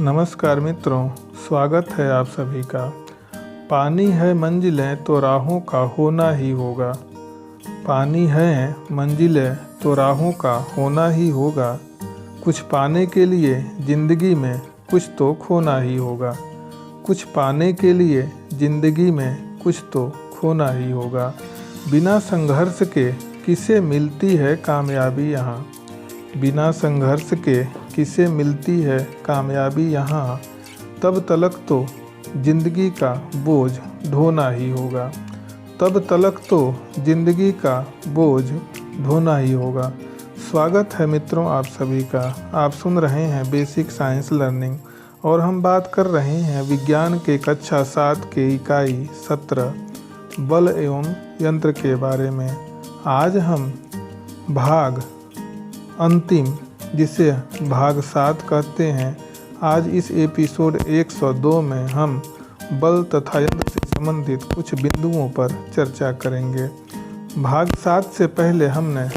नमस्कार मित्रों, स्वागत है आप सभी का। पानी है मंजिलें तो राहों का होना ही होगा। पानी है मंजिलें तो राहों का होना ही होगा। कुछ पाने के लिए ज़िंदगी में कुछ तो खोना ही होगा। कुछ पाने के लिए ज़िंदगी में कुछ तो खोना ही होगा। बिना संघर्ष के किसे मिलती है कामयाबी यहाँ। बिना संघर्ष के किसे मिलती है कामयाबी यहाँ। तब तलक तो जिंदगी का बोझ ढोना ही होगा। तब तलक तो जिंदगी का बोझ ढोना ही होगा। स्वागत है मित्रों आप सभी का। आप सुन रहे हैं बेसिक साइंस लर्निंग और हम बात कर रहे हैं विज्ञान के कक्षा 7 के इकाई 17 बल एवं यंत्र के बारे में। आज हम भाग अंतिम, जिसे भाग 7 कहते हैं, आज इस एपिसोड 102 में हम बल तथा यंत्र से संबंधित कुछ बिंदुओं पर चर्चा करेंगे। भाग 7 से पहले हमने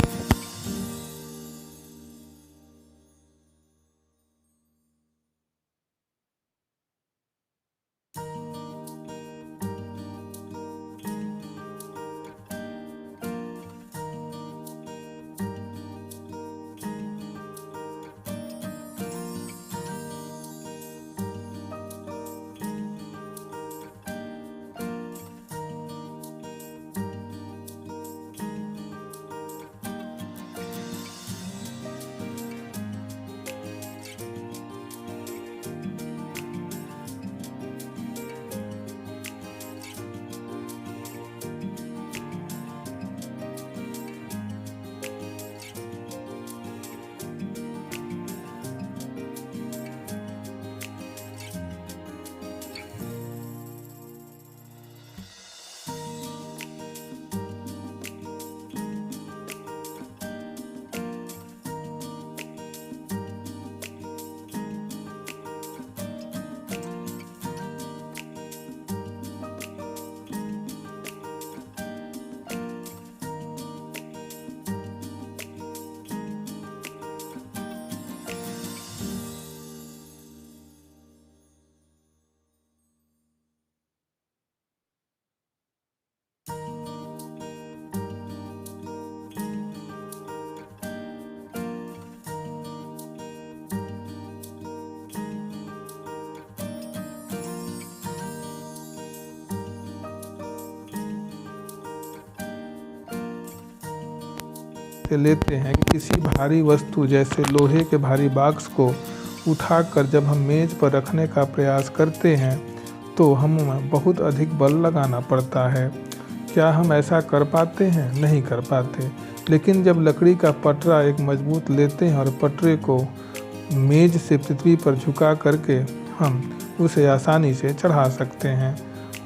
लेते हैं कि किसी भारी वस्तु जैसे लोहे के भारी बॉक्स को उठाकर जब हम मेज पर रखने का प्रयास करते हैं तो हमें बहुत अधिक बल लगाना पड़ता है। क्या हम ऐसा कर पाते हैं? नहीं कर पाते। लेकिन जब लकड़ी का पटरा एक मजबूत लेते हैं और पटरे को मेज से पृथ्वी पर झुका करके हम उसे आसानी से चढ़ा सकते हैं।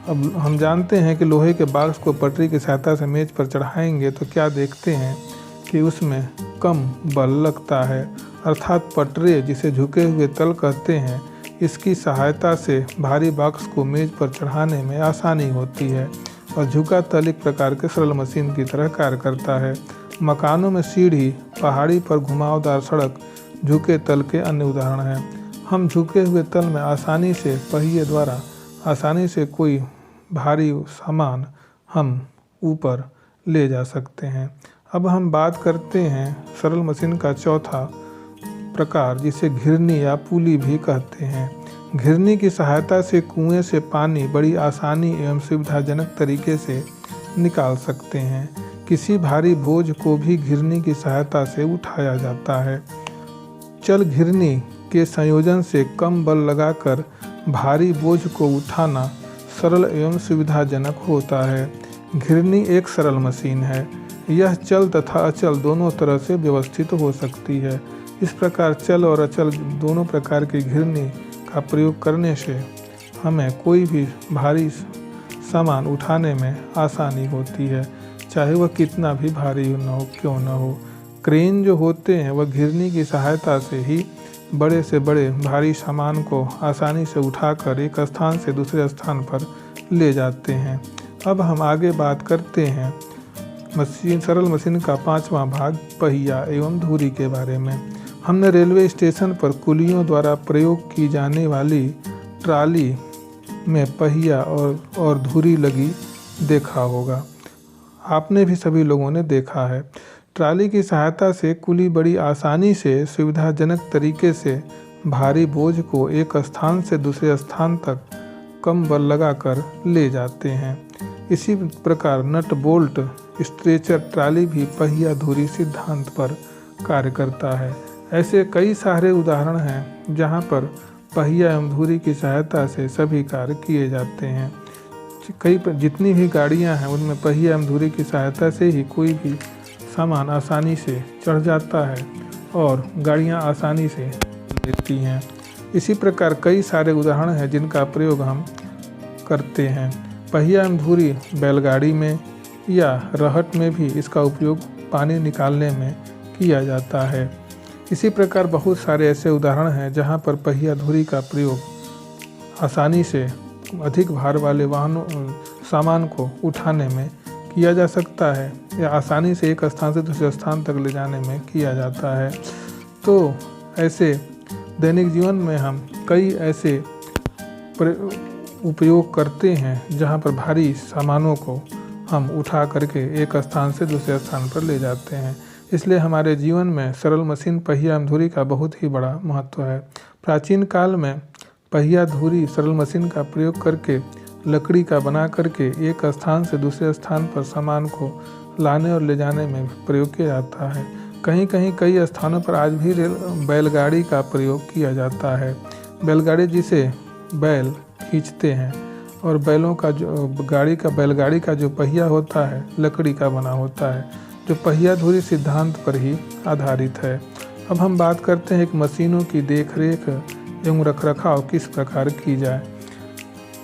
अब हम जानते हैं कि लोहे के बॉक्स को पटरी की सहायता से मेज पर चढ़ाएंगे तो क्या देखते हैं कि उसमें कम बल लगता है, अर्थात पटरे, जिसे झुके हुए तल कहते हैं, इसकी सहायता से भारी बॉक्स को मेज पर चढ़ाने में आसानी होती है और झुका तल एक प्रकार के सरल मशीन की तरह कार्य करता है। मकानों में सीढ़ी, पहाड़ी पर घुमावदार सड़क झुके तल के अन्य उदाहरण हैं। हम झुके हुए तल में आसानी से पहिए द्वारा आसानी से कोई भारी सामान हम ऊपर ले जा सकते हैं। अब हम बात करते हैं सरल मशीन का चौथा प्रकार, जिसे घिरनी या पुली भी कहते हैं। घिरनी की सहायता से कुएं से पानी बड़ी आसानी एवं सुविधाजनक तरीके से निकाल सकते हैं। किसी भारी बोझ को भी घिरनी की सहायता से उठाया जाता है। चल घिरनी के संयोजन से कम बल लगाकर भारी बोझ को उठाना सरल एवं सुविधाजनक होता है। घिरनी एक सरल मशीन है। यह चल तथा अचल दोनों तरह से व्यवस्थित हो सकती है। इस प्रकार चल और अचल दोनों प्रकार की घिरनी का प्रयोग करने से हमें कोई भी भारी सामान उठाने में आसानी होती है, चाहे वह कितना भी भारी क्यों न हो। क्रेन जो होते हैं वह घिरनी की सहायता से ही बड़े से बड़े भारी सामान को आसानी से उठाकर एक स्थान से दूसरे स्थान पर ले जाते हैं। अब हम आगे बात करते हैं सरल मशीन का पांचवा भाग पहिया एवं धुरी के बारे में। हमने रेलवे स्टेशन पर कुलियों द्वारा प्रयोग की जाने वाली ट्राली में पहिया और धुरी लगी देखा होगा। आपने भी सभी लोगों ने देखा है। ट्राली की सहायता से कुली बड़ी आसानी से सुविधाजनक तरीके से भारी बोझ को एक स्थान से दूसरे स्थान तक कम बल लगाकर ले जाते हैं। इसी प्रकार नट बोल्ट स्ट्रेचर ट्राली भी पहिया धुरी सिद्धांत पर कार्य करता है। ऐसे कई सारे उदाहरण हैं जहां पर पहिया एवं धुरी की सहायता से सभी कार्य किए जाते हैं। जितनी भी गाड़ियां हैं उनमें पहिया एवं धुरी की सहायता से ही कोई भी सामान आसानी से चढ़ जाता है और गाड़ियां आसानी से लेती हैं। इसी प्रकार कई सारे उदाहरण हैं जिनका प्रयोग हम करते हैं। पहिया एवं धुरी बैलगाड़ी में या रहट में भी इसका उपयोग पानी निकालने में किया जाता है। इसी प्रकार बहुत सारे ऐसे उदाहरण हैं जहां पर पहिया धुरी का प्रयोग आसानी से अधिक भार वाले वाहनों सामान को उठाने में किया जा सकता है या आसानी से एक स्थान से दूसरे स्थान तक ले जाने में किया जाता है। तो ऐसे दैनिक जीवन में हम कई ऐसे उपयोग करते हैं जहां पर भारी सामानों को हम उठा करके एक स्थान से दूसरे स्थान पर ले जाते हैं। इसलिए हमारे जीवन में सरल मशीन पहिया एवं धुरी का बहुत ही बड़ा महत्व है। प्राचीन काल में पहिया धुरी सरल मशीन का प्रयोग करके लकड़ी का बना करके एक स्थान से दूसरे स्थान पर सामान को लाने और ले जाने में प्रयोग किया जाता है। कहीं कहीं कई स्थानों पर आज भी बैलगाड़ी का प्रयोग किया जाता है। बैलगाड़ी जिसे बैल खींचते हैं और बैलगाड़ी का जो पहिया होता है लकड़ी का बना होता है, जो पहिया धुरी सिद्धांत पर ही आधारित है। अब हम बात करते हैं एक मशीनों की देखरेख एवं रखरखाव किस प्रकार की जाए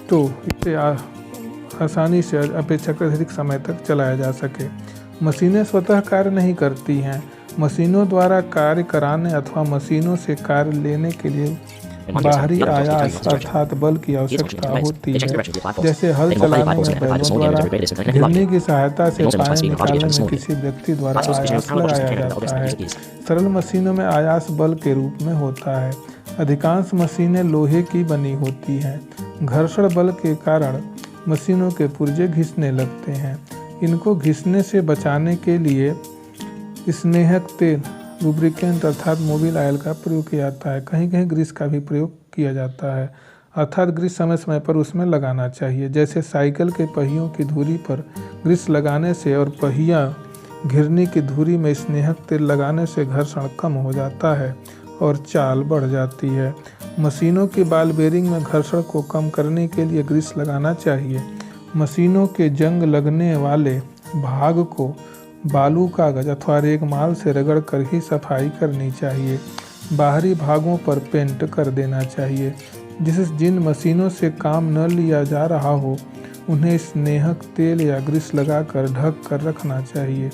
तो इसे आसानी से अपेक्षाकृत अधिक समय तक चलाया जा सके। मशीनें स्वतः कार्य नहीं करती हैं। मशीनों द्वारा कार्य कराने अथवा मशीनों से कार्य लेने के लिए बाहरी आयास अर्थात बल की आवश्यकता होती है। जैसे हल चलाने में बैलों द्वारा घिरनी की सहायता से पानी निकालने में किसी व्यक्ति द्वारा आयास लगाया जाता है। सरल मशीनों में आयास बल के रूप में होता है। अधिकांश मशीनें लोहे की बनी होती हैं। घर्षण बल के कारण मशीनों के पुर्जे घिसने लगते हैं। इनको घिसने से बचाने के लिए स्नेहक तेल लुब्रिकेंट अर्थात मोबिल ऑयल का प्रयोग किया जाता है। कहीं कहीं ग्रीस का भी प्रयोग किया जाता है अर्थात ग्रीस समय समय पर उसमें लगाना चाहिए। जैसे साइकिल के पहियों की धुरी पर ग्रीस लगाने से और पहिया घिरनी की धुरी में स्नेहक तेल लगाने से घर्षण कम हो जाता है और चाल बढ़ जाती है। मशीनों के बॉल बेरिंग में घर्षण को कम करने के लिए ग्रीस लगाना चाहिए। मशीनों के जंग लगने वाले भाग को बालू कागज अथवा रेगमाल से रगड़ कर ही सफाई करनी चाहिए। बाहरी भागों पर पेंट कर देना चाहिए। जिन मशीनों से काम न लिया जा रहा हो उन्हें स्नेहक तेल या ग्रीस लगाकर ढक कर रखना चाहिए।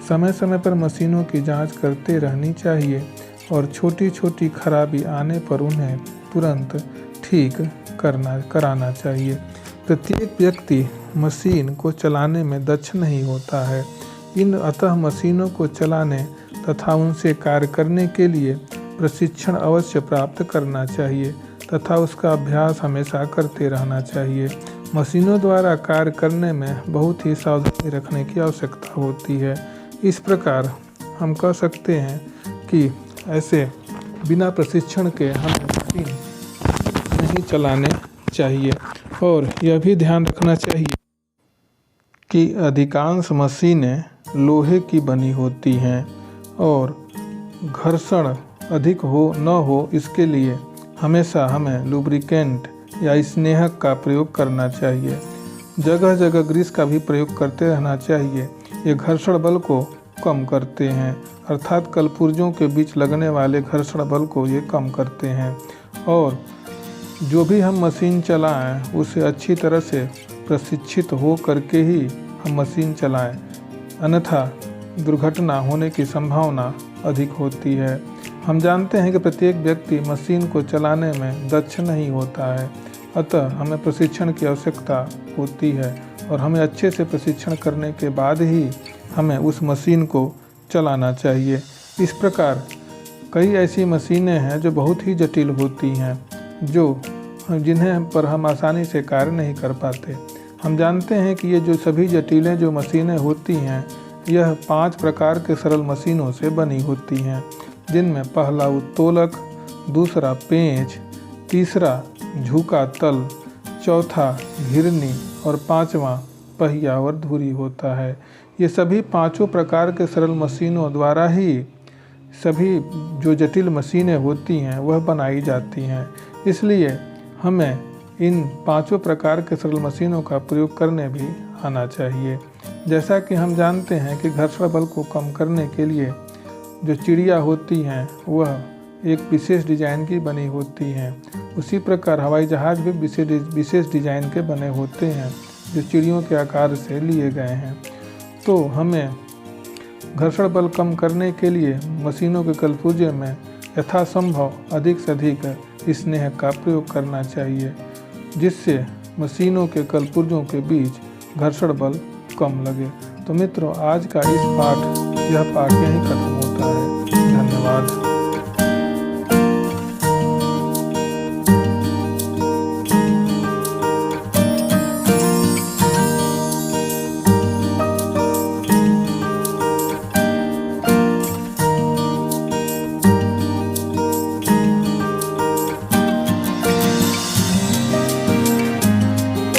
समय समय पर मशीनों की जांच करते रहनी चाहिए और छोटी छोटी खराबी आने पर उन्हें तुरंत ठीक कराना चाहिए। प्रत्येक व्यक्ति मशीन को चलाने में दक्ष नहीं होता है। अतः मशीनों को चलाने तथा उनसे कार्य करने के लिए प्रशिक्षण अवश्य प्राप्त करना चाहिए तथा उसका अभ्यास हमेशा करते रहना चाहिए। मशीनों द्वारा कार्य करने में बहुत ही सावधानी रखने की आवश्यकता होती है। इस प्रकार हम कह सकते हैं कि ऐसे बिना प्रशिक्षण के हमें मशीन नहीं चलाने चाहिए और यह भी ध्यान रखना चाहिए कि अधिकांश मशीनें लोहे की बनी होती हैं और घर्षण अधिक हो न हो इसके लिए हमेशा हमें लुब्रिकेंट या स्नेहक का प्रयोग करना चाहिए। जगह जगह ग्रीस का भी प्रयोग करते रहना चाहिए। ये घर्षण बल को कम करते हैं अर्थात कलपुर्जों के बीच लगने वाले घर्षण बल को ये कम करते हैं। और जो भी हम मशीन चलाएं उसे अच्छी तरह से प्रशिक्षित हो करके ही हम मशीन चलाएं, अन्यथा दुर्घटना होने की संभावना अधिक होती है। हम जानते हैं कि प्रत्येक व्यक्ति मशीन को चलाने में दक्ष नहीं होता है, अतः हमें प्रशिक्षण की आवश्यकता होती है और हमें अच्छे से प्रशिक्षण करने के बाद ही हमें उस मशीन को चलाना चाहिए। इस प्रकार कई ऐसी मशीनें हैं जो बहुत ही जटिल होती हैं, जिन्हें पर हम आसानी से कार्य नहीं कर पाते। हम जानते हैं कि ये जो सभी जटिलें जो मशीनें होती हैं, यह 5 प्रकार के सरल मशीनों से बनी होती हैं, जिनमें पहला उत्तोलक, दूसरा पेंच, तीसरा झुका तल, चौथा घिरनी और 5वां पहिया और धुरी होता है। ये सभी 5 प्रकार के सरल मशीनों द्वारा ही सभी जो जटिल मशीनें होती हैं वह बनाई जाती हैं। इसलिए हमें इन 5 प्रकार के सरल मशीनों का प्रयोग करने भी आना चाहिए। जैसा कि हम जानते हैं कि घर्षण बल को कम करने के लिए जो चिड़िया होती हैं वह एक विशेष डिजाइन की बनी होती हैं, उसी प्रकार हवाई जहाज़ भी विशेष डिजाइन के बने होते हैं जो चिड़ियों के आकार से लिए गए हैं। तो हमें घर्षण बल कम करने के लिए मशीनों के कलपुर्जे में यथासंभव अधिक से अधिक स्नेह का प्रयोग करना चाहिए, जिससे मशीनों के कलपुर्जों के बीच घर्षण बल कम लगे। तो मित्रों, आज का यह पाठ यहीं खत्म होता है। धन्यवाद।